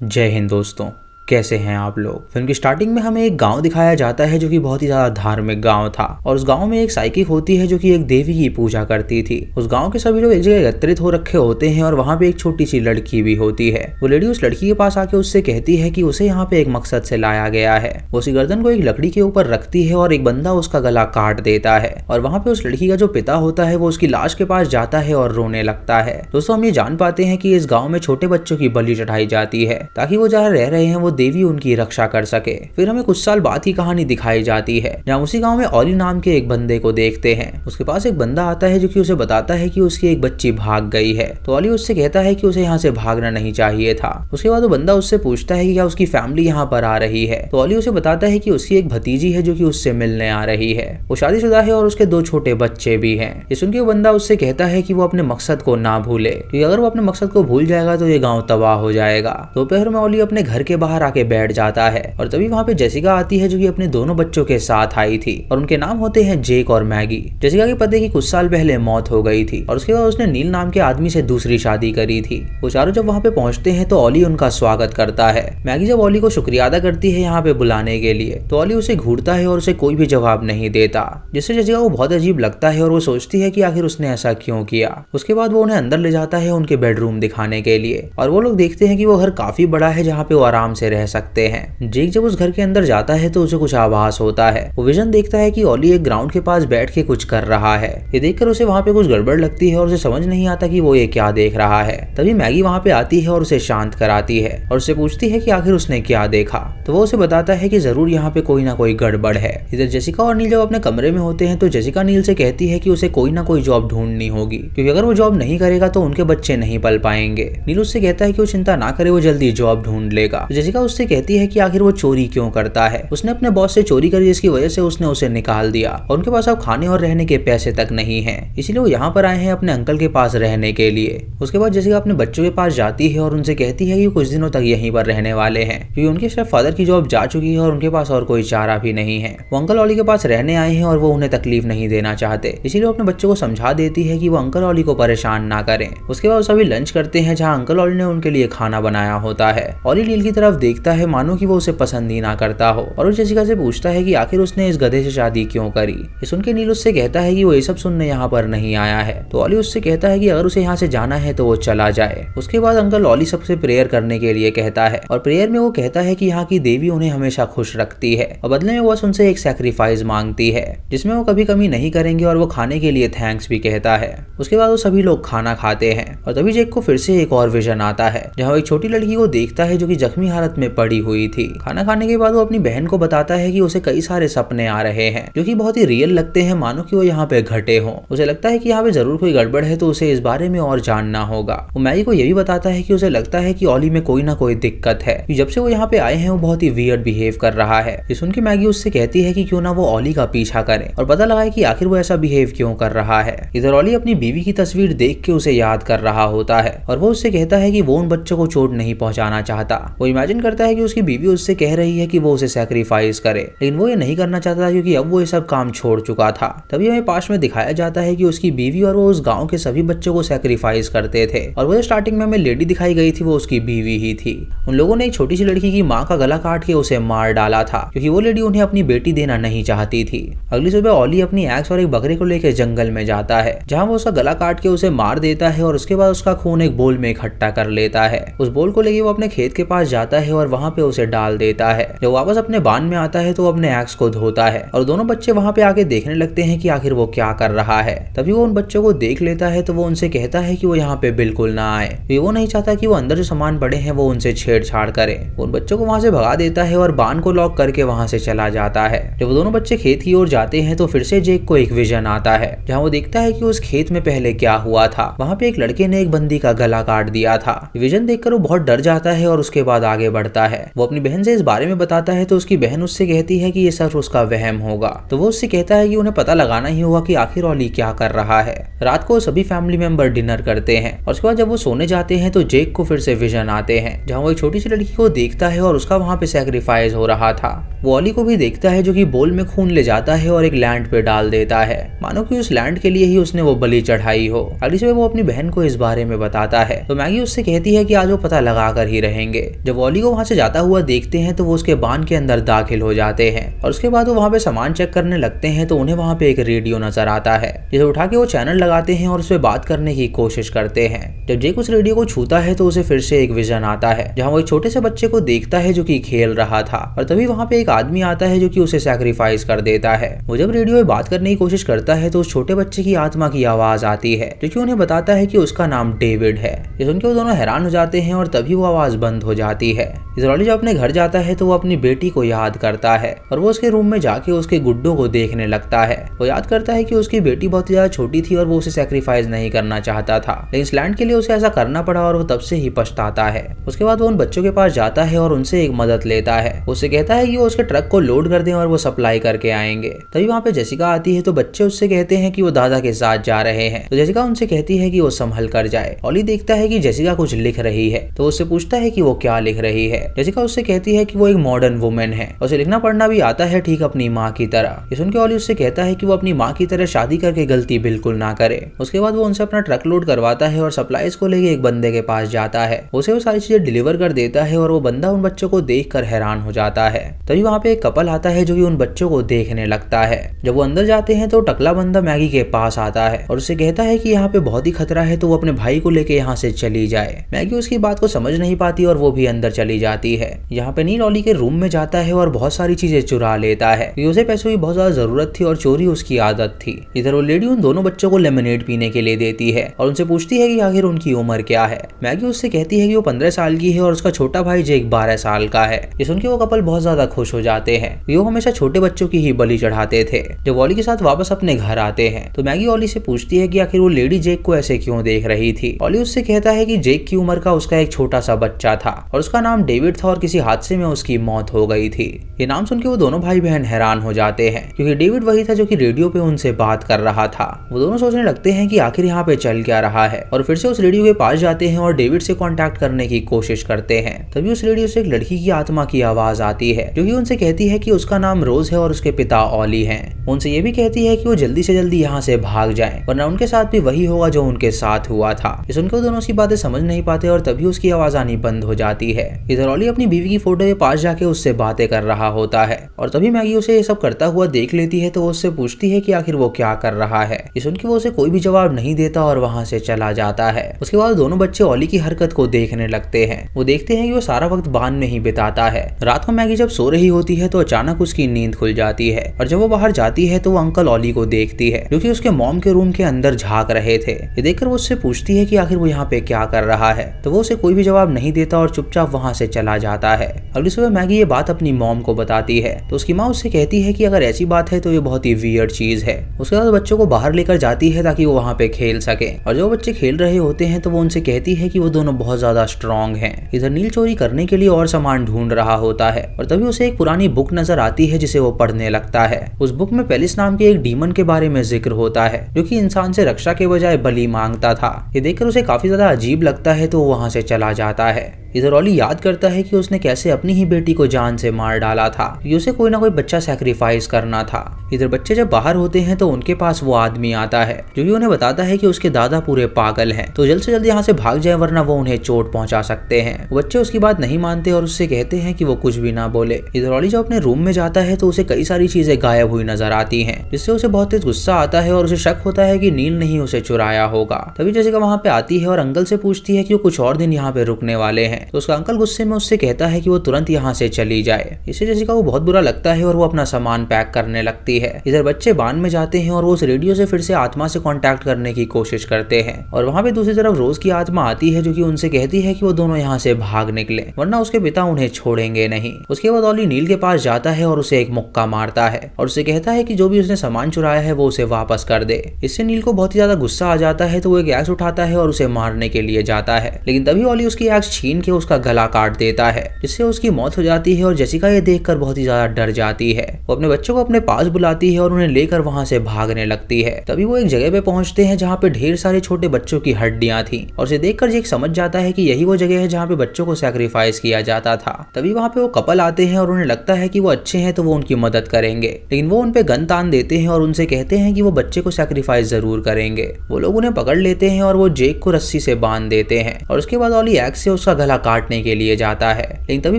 जय हिंद दोस्तों, कैसे हैं आप लोग। फिल्म की स्टार्टिंग में हमें एक गांव दिखाया जाता है जो कि बहुत ही ज्यादा धार्मिक गांव था और उस गांव में एक साइकिक होती है जो कि एक देवी की पूजा करती थी। उस गांव के सभी लोग एक जगह एकत्रित हो रखे होते हैं और वहां पे एक छोटी सी लड़की भी होती है। वो लेडी उस लड़की के पास आके उससे कहती है कि उसे यहाँ पे एक मकसद से लाया गया है। वो उसकी गर्दन को एक लकड़ी के ऊपर रखती है और एक बंदा उसका गला काट देता है और वहां पे उस लड़की का जो पिता होता है वो उसकी लाश के पास जाता है और रोने लगता है। दोस्तों, हम ये जान पाते हैं कि इस गाँव में छोटे बच्चों की बलि चढ़ाई जाती है ताकि वो जहाँ रह रहे हैं वो देवी उनकी रक्षा कर सके। फिर हमें कुछ साल बाद की कहानी दिखाई जाती है जहाँ उसी गांव में ओली नाम के एक बंदे को देखते हैं। उसके पास एक बंदा आता है जो कि उसे बताता है कि उसकी एक बच्ची भाग गई है। तो ओली उससे कहता है कि उसे यहाँ से भागना नहीं चाहिए था। उसके बाद वो बंदा उससे पूछता है कि क्या उसकी फैमिली यहाँ पर आ रही है। तो ओली उसे बताता है कि उसकी एक भतीजी है जो कि उससे मिलने आ रही है। वो शादीशुदा है और उसके 2 छोटे बच्चे भी हैं। ये सुन के वो बंदा उससे कहता है कि वो अपने मकसद को ना भूले, क्योंकि अगर वो अपने मकसद को भूल जाएगा तो ये गाँव तबाह हो जाएगा। दोपहर में ओली अपने घर के बाहर आके बैठ जाता है और तभी वहाँ पे जेसिका आती है जो कि अपने दोनों बच्चों के साथ आई थी और उनके नाम होते हैं जेक और मैगी। जेसिका के पति की कुछ साल पहले मौत हो गई थी और उसके बाद उसने नील नाम के आदमी से दूसरी शादी करी थी। वो चारों जब वहाँ पे पहुंचते हैं तो ओली उनका स्वागत करता है। मैगी जब ओली को शुक्रिया अदा करती है यहाँ पे बुलाने के लिए तो ओली उसे घूरता है और उसे कोई भी जवाब नहीं देता, जिससे जेसिका को बहुत अजीब लगता है और वो सोचती है कि आखिर उसने ऐसा क्यों किया। उसके बाद वो उन्हें अंदर ले जाता है उनके बेडरूम दिखाने के लिए और वो लोग देखते हैं कि वो घर काफी बड़ा है जहाँ पे वो आराम से रह सकते हैं। जेक जब उस घर के अंदर जाता है तो उसे कुछ आभास होता है। वो विजन देखता है कि ओली एक ग्राउंड के पास बैठ के कुछ कर रहा है। ये देखकर उसे वहाँ पे कुछ गड़बड़ लगती है और उसे समझ नहीं आता कि वो ये क्या देख रहा है। तभी मैगी वहाँ पे आती है और उसे शांत कराती है और उससे पूछती है कि आखिर उसने क्या देखा। तो वो उसे बताता है कि जरूर यहाँ पे कोई ना कोई गड़बड़ है। इधर जेसिका और नील जब अपने कमरे में होते हैं तो जेसिका नील से कहती है कि उसे कोई ना कोई जॉब ढूंढनी होगी, क्योंकि अगर वो जॉब नहीं करेगा तो उनके बच्चे नहीं पल पाएंगे। नील उससे कहता है कि वो चिंता ना करे, वो जल्दी जॉब ढूंढ लेगा। जेसिका उससे कहती है कि आखिर वो चोरी क्यों करता है। उसने अपने बॉस से चोरी करी जिसकी वजह से उसने उसे निकाल दिया और उनके पास अब खाने और रहने के पैसे तक नहीं हैं, इसीलिए वो यहाँ पर आए हैं अपने अंकल के पास रहने के लिए। उसके बाद जेसिका अपने बच्चों के पास जाती है और उनसे कहती है कि कुछ दिनों तक यहीं पर रहने वाले हैं, क्योंकि उनके सिर्फ फादर की जॉब जा चुकी है और उनके पास और कोई चारा भी नहीं है। वो अंकल ओली के पास रहने आए हैं और वो उन्हें तकलीफ नहीं देना चाहते, इसीलिए वो अपने बच्चों को समझा देती है कि वो अंकल ओली को परेशान ना करें। उसके बाद सभी लंच करते हैं जहाँ अंकल ओली ने उनके लिए खाना बनाया होता है। ओली नील की तरफ देखता है मानो कि वो उसे पसंद ही ना करता हो और जेसिका से पूछता है कि आखिर उसने इस गधे से शादी क्यों करी। ये सुन के नील उससे कहता है कि वो ये सब सुनने यहाँ पर नहीं आया है। तो ओली उससे कहता है कि अगर उसे यहाँ से जाना है तो वो चला जाए। उसके बाद अंकल ओली सबसे प्रेयर करने के लिए कहता है और प्रेयर में वो कहता है कि यहाँ की देवी उन्हें हमेशा खुश रखती है और बदले में वो बस उनसे एक सैक्रिफाइस मांगती है जिसमें वो कभी कमी नहीं करेंगे और वो खाने के लिए थैंक्स भी कहता है। उसके बाद वो सभी लोग खाना खाते हैं और तभी जेक को फिर से एक और विजन आता है जहाँ वो एक छोटी लड़की को देखता है जो कि जख्मी हालत में पड़ी हुई थी। खाना खाने के बाद वो अपनी बहन को बताता है कि उसे कई सारे सपने आ रहे हैं जो कि बहुत ही रियल लगते हैं, मानो कि वो यहाँ पे घटे हों। उसे लगता है कि यहाँ पे जरूर कोई गड़बड़ है तो उसे इस बारे में और जानना होगा। वो मैगी को ये भी बताता है कि उसे लगता है कि ओली में कोई ना कोई दिक्कत है, जब से वो यहाँ पे आए हैं वो बहुत ही वियर्ड बिहेव कर रहा है। ये सुन के मैगी उससे कहती है कि क्यों ना वो ओली का पीछा करे और पता लगाए कि आखिर वो ऐसा बिहेव क्यों कर रहा है। इधर ओली अपनी बीवी की तस्वीर देख के उसे याद कर रहा होता है और वो उससे कहता है कि वो उन बच्चों को चोट नहीं पहुंचाना चाहता। वो इमेजिन करता है कि उसकी बीवी उससे कह रही है कि वो उसे सैक्रिफाइस करे, लेकिन वो ये नहीं करना चाहता क्योंकि अब वो ये सब काम छोड़ चुका था। तभी हमें पास में दिखाया जाता है कि उसकी बीवी और वो उस गांव के सभी बच्चों को सैक्रिफाइस करते थे और वो स्टार्टिंग में हमें लेडी दिखाई गई थी वो उसकी बीवी ही थी। उन लोगों ने एक छोटी सी लड़की की माँ का गला काट के उसे मार डाला था क्योंकि वो लेडी उन्हें अपनी बेटी देना नहीं चाहती थी। अगली सुबह ओली अपनी एक्स और एक बकरे को लेकर जंगल में जाता है जहाँ वो उसका गला काट के उसे मार देता है और उसके बाद उसका खून एक बोल में इकट्ठा कर लेता है। उस बोल को लेके वो अपने खेत के पास जाता है और वहाँ पे उसे डाल देता है। जब वापस अपने बांध में आता है तो वो अपने एक्स को धोता है और दोनों बच्चे वहाँ पे आके देखने लगते हैं कि आखिर वो क्या कर रहा है। तभी वो उन बच्चों को देख लेता है तो वो उनसे कहता है कि वो यहाँ पे बिल्कुल ना आए, क्योंकि वो नहीं चाहता कि वो अंदर जो सामान पड़े हैं वो उनसे छेड़छाड़ करे। वो उन बच्चों को वहाँ से भगा देता है और बांध को लॉक करके वहाँ से चला जाता है। जब वो दोनों बच्चे खेत की ओर जाते हैं तो फिर से जेक को एक विजन आता है जहाँ वो देखता है कि उस खेत में पहले क्या हुआ था। वहाँ पे एक लड़के ने एक बंदी का गला काट दिया था। विजन देखकर वो बहुत डर जाता है और उसके बाद आगे बढ़ता पड़ता है। वो अपनी बहन से इस बारे में बताता है तो उसकी बहन उससे कहती है कि ये सब उसका वहम होगा। तो वो उससे कहता है कि उन्हें पता लगाना ही होगा कि आखिर ऑली क्या कर रहा है। रात को सभी फैमिली मेंबर डिनर करते हैं और उसके बाद जब वो सोने जाते हैं तो जेक को फिर से विजन आते हैं, जहाँ वो एक छोटी सी लड़की को देखता है और उसका वहाँ पे सैक्रिफाइस हो रहा था। वो ऑली को भी देखता है जो कि बोल में खून ले जाता है और एक लैंड पे डाल देता है, मानो कि उस लैंड के लिए ही उसने वो बलि चढ़ाई हो। अगली सुबह वो अपनी बहन को इस बारे में बताता है तो मैगी उससे कहती है कि आज वो पता लगा कर ही रहेंगे। जब ऑली को वहाँ से जाता हुआ देखते हैं तो वो उसके बांध के अंदर दाखिल हो जाते हैं और उसके बाद वो वहाँ पे सामान चेक करने लगते हैं तो उन्हें वहाँ पे एक रेडियो नजर आता है, जिसे उठा के वो चैनल लगाते हैं और उस पर बात करने की कोशिश करते हैं। जब जेक उस रेडियो को छूता है तो उसे फिर से एक विजन आता है, जहाँ वो एक छोटे से बच्चे को देखता है जो कि खेल रहा था और तभी वहाँ पे एक आदमी आता है जो कि उसे सैक्रिफाइस कर देता है। वो जब रेडियो में बात करने की कोशिश करता है तो उस छोटे बच्चे की आत्मा की आवाज आती है जो कि उन्हें बताता है कि उसका नाम डेविड है। ये सुनकर वो दोनों हैरान हो जाते हैं और तभी वो आवाज बंद हो जाती है। ऑली जब अपने घर जाता है तो वो अपनी बेटी को याद करता है और वो उसके रूम में जाके उसके गुड्डों को देखने लगता है। वो याद करता है कि उसकी बेटी बहुत ही ज्यादा छोटी थी और वो उसे सैक्रिफाइस नहीं करना चाहता था, लेकिन इस लैंड के लिए उसे ऐसा करना पड़ा और वो तब से ही पछताता है। उसके बाद वो उन बच्चों के पास जाता है और उनसे एक मदद लेता है। उससे कहता है कि वो उसके ट्रक को लोड कर दें और वो सप्लाई करके आएंगे। तभी वहाँ पे जेसिका आती है तो बच्चे उससे कहते हैं कि वो दादा के साथ जा रहे हैं। तो जेसिका उनसे कहती है कि वो संभल कर जाए। ऑली देखता है कि जेसिका कुछ लिख रही है तो उससे पूछता है कि वो क्या लिख रही है। जेसिका उससे कहती है कि वो एक मॉडर्न वुमेन है, उसे लिखना पढ़ना भी आता है ठीक अपनी माँ की तरह। ये सुनकर ऑली उससे कहता है कि वो अपनी माँ की तरह शादी करके गलती बिल्कुल ना करे। उसके बाद वो उनसे अपना ट्रक लोड करवाता है और सप्लाईज को लेके एक बंदे के पास जाता है। उसे वो सारी चीजें डिलीवर कर देता है और वो बंदा उन बच्चों को देखकर हैरान हो जाता है। तभी वहाँ पे एक कपल आता है जो कि उन बच्चों को देखने लगता है। जब वो अंदर जाते हैं तो टकला बंदा मैगी के पास आता है और उससे कहता है कि यहाँ पे बहुत ही खतरा है तो वो अपने भाई को लेके यहाँ से चली जाए। मैगी उसकी बात को समझ नहीं पाती और वो भी अंदर चली जाती है। यहाँ पे नील ऑली के रूम में जाता है और बहुत सारी चीजें चुरा लेता है क्योंकि उसे पैसों की बहुत ज्यादा जरूरत थी और चोरी उसकी आदत थी। इधर वो लेडी उन दोनों बच्चों को लेमनेड पीने के लिए देती है और उनसे पूछती है कि आखिर उनकी उम्र क्या है। मैगी उससे कहती है कि वो 15 साल की है और उसका छोटा भाई जेक 12 साल का है। ये सुनकर वो कपल बहुत ज्यादा खुश हो जाते हैं। वो हमेशा छोटे बच्चों की ही बलि चढ़ाते थे। जब ऑली के साथ वापस अपने घर आते हैं तो मैगी ऑली से पूछती है कि आखिर वो लेडी जेक को ऐसे क्यों देख रही थी। ऑली उससे कहता है कि जेक की उम्र का उसका एक छोटा सा बच्चा था और उसका नाम डेविड था और किसी हादसे में उसकी मौत हो गई थी। ये नाम सुनकर वो दोनों भाई बहन हैरान हो जाते हैं क्योंकि डेविड वही था जो कि रेडियो पे उनसे बात कर रहा था। वो दोनों सोचने लगते हैं कि आखिर यहाँ पे चल क्या रहा है और फिर से उस रेडियो के पास जाते हैं और डेविड से कांटेक्ट करने की कोशिश करते हैं। तभी उस रेडियो से एक लड़की की आत्मा की आवाज आती है जो कि उनसे कहती है कि उसका नाम रोज है और उसके पिता ऑली हैं। उनसे ये भी कहती है कि वो जल्दी से जल्दी यहाँ से भाग जाएं वरना उनके साथ भी वही होगा जो उनके साथ हुआ था। ये सुनकर वो दोनों उसकी बातें समझ नहीं पाते और तभी उसकी आवाज आनी बंद हो जाती है। इधर ऑली अपनी बीवी की फोटो के पास जाके उससे बातें कर रहा होता है और तभी मैगी उसे ये सब करता हुआ देख लेती है तो वो उससे पूछती है कि आखिर वो क्या कर रहा है। ये सुनकर वो उसे कोई भी जवाब नहीं देता और वहां से चला जाता है। उसके बाद दोनों बच्चे ऑली की हरकत को देखने लगते हैं। वो देखते हैं कि वो सारा वक्त बांध में ही बिताता है। रात को मैगी जब सो रही होती है तो अचानक उसकी नींद खुल जाती है और जब वो बाहर जाती है तो वो अंकल ऑली को देखती है जो कि उसके मॉम के रूम के अंदर झांक रहे थे। ये देखकर वो उससे पूछती है कि आखिर वो यहाँ पे क्या कर रहा है तो वो उसे कोई भी जवाब नहीं देता और चुपचाप वहां से चला जाता है। अगली सुबह मैगी ये बात अपनी मॉम को बताती है तो उसकी माँ उससे कहती है कि अगर ऐसी बात है तो ये बहुत ही वियर्ड चीज है। उसके बाद बच्चों को बाहर लेकर जाती है ताकि वो वहाँ पे खेल सके और जो बच्चे खेल रहे होते हैं तो वो उनसे कहती है कि वो दोनों बहुत ज्यादा स्ट्रॉन्ग हैं। इधर नील चोरी करने के लिए और सामान ढूंढ रहा होता है और तभी उसे एक पुरानी बुक नजर आती है जिसे वो पढ़ने लगता है। उस बुक में पेलिस नाम के एक डीमन के बारे में जिक्र होता है जो कि इंसान से रक्षा के बजाय बलि मांगता था। ये देखकर उसे काफी ज्यादा अजीब लगता है तो वो वहां से चला जाता है। इधर ऑली याद करता है कि उसने कैसे अपनी ही बेटी को जान से मार डाला था कि उसे कोई ना कोई बच्चा सैक्रिफाइस करना था। इधर बच्चे जब बाहर होते हैं तो उनके पास वो आदमी आता है जो कि उन्हें बताता है कि उसके दादा पूरे पागल हैं तो जल्द से जल्द यहाँ से भाग जाए वरना वो उन्हें चोट पहुंचा सकते हैं। बच्चे उसकी बात नहीं मानते और उससे कहते हैं कि वो कुछ भी ना बोले। इधर ऑली जब अपने रूम में जाता है तो उसे कई सारी चीजें गायब हुई नजर आती हैं जिससे उसे बहुत तेज गुस्सा आता है और उसे शक होता है कि नील नहीं उसे चुराया होगा। तभी जेसिका वहाँ पे आती है और अंकल से पूछती है कि वो कुछ और दिन यहाँ पे रुकने वाले हैं तो उसका अंकल गुस्से में उससे कहता है कि वो तुरंत यहाँ से चली जाए। इससे जेसिका को बहुत बुरा लगता है और वो अपना सामान पैक करने लगती है। इधर बच्चे बांध में जाते हैं और वो उस रेडियो से फिर से आत्मा से कांटेक्ट करने की कोशिश करते हैं और वहाँ पे दूसरी तरफ रोज की आत्मा आती है जो कि उनसे कहती है कि वो दोनों यहाँ से भाग निकले वरना उसके पिता उन्हें छोड़ेंगे नहीं। उसके बाद ऑली नील के पास जाता है और उसे एक मुक्का मारता है और उसे कहता है कि जो भी उसने सामान चुराया है वो उसे वापस कर दे। इससे नील को बहुत ही ज्यादा गुस्सा आ जाता है तो वो एक एक्स उठाता है और उसे मारने के लिए जाता है लेकिन तभी ऑली उसकी एक्स छीन के उसका गला काट देता देता है, जिससे उसकी मौत हो जाती है और जेसिका ये देखकर बहुत ही ज्यादा डर जाती है। वो अपने बच्चों को अपने पास बुलाती है और उन्हें लेकर वहां से भागने लगती है। तभी वो एक जगह पे पहुंचते हैं जहाँ पे ढेर सारे छोटे बच्चों की हड्डियां थी और उसे देखकर जेक समझ जाता है कि यही वो जगह है जहाँ पे बच्चों को सैक्रिफाइस किया जाता था। तभी वहाँ पे वो कपल आते हैं और उन्हें लगता है कि वो अच्छे हैं तो वो उनकी मदद करेंगे, लेकिन वो उन पे गन तान देते हैं और उनसे कहते हैं कि वो बच्चे को सैक्रिफाइस जरूर करेंगे। वो लोग उन्हें पकड़ लेते हैं और वो जेक को रस्सी से बांध देते हैं और उसके बाद ऑली एक्स से उसका गला काटने के लिए जाता है, लेकिन तभी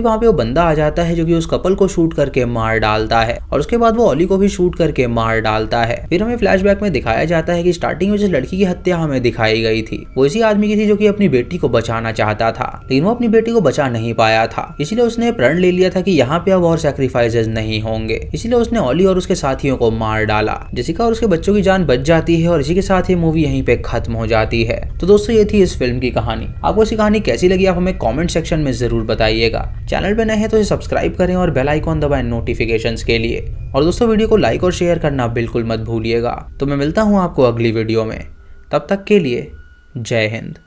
वहाँ पे वो बंदा आ जाता है जो कि उस कपल को शूट करके मार डालता है और उसके बाद वो ऑली को भी शूट करके मार डालता है। फिर हमें फ्लैशबैक में दिखाया जाता है कि स्टार्टिंग में जिस लड़की की हत्या हमें दिखाई गई थी वो इसी आदमी की थी जो कि अपनी बेटी को बचाना चाहता था, लेकिन वो अपनी बेटी को बचा नहीं पाया था। इसीलिए उसने प्रण ले लिया था कि यहाँ पे अब और सैक्रिफाइसेस नहीं होंगे, इसीलिए उसने ऑली और उसके साथियों को मार डाला। जेसिका और उसके बच्चों की जान बच जाती है और इसी के साथ ये मूवी यहीं पे खत्म हो जाती है। तो दोस्तों ये थी इस फिल्म की कहानी। आपको इसी कहानी कैसी लगी आप हमें कमेंट सेक्शन में जरूर बताइएगा। चैनल पे नए हैं तो इसे सब्सक्राइब करें और बेल आइकॉन दबाएं नोटिफिकेशंस के लिए। और दोस्तों वीडियो को लाइक और शेयर करना बिल्कुल मत भूलिएगा। तो मैं मिलता हूँ आपको अगली वीडियो में, तब तक के लिए जय हिंद।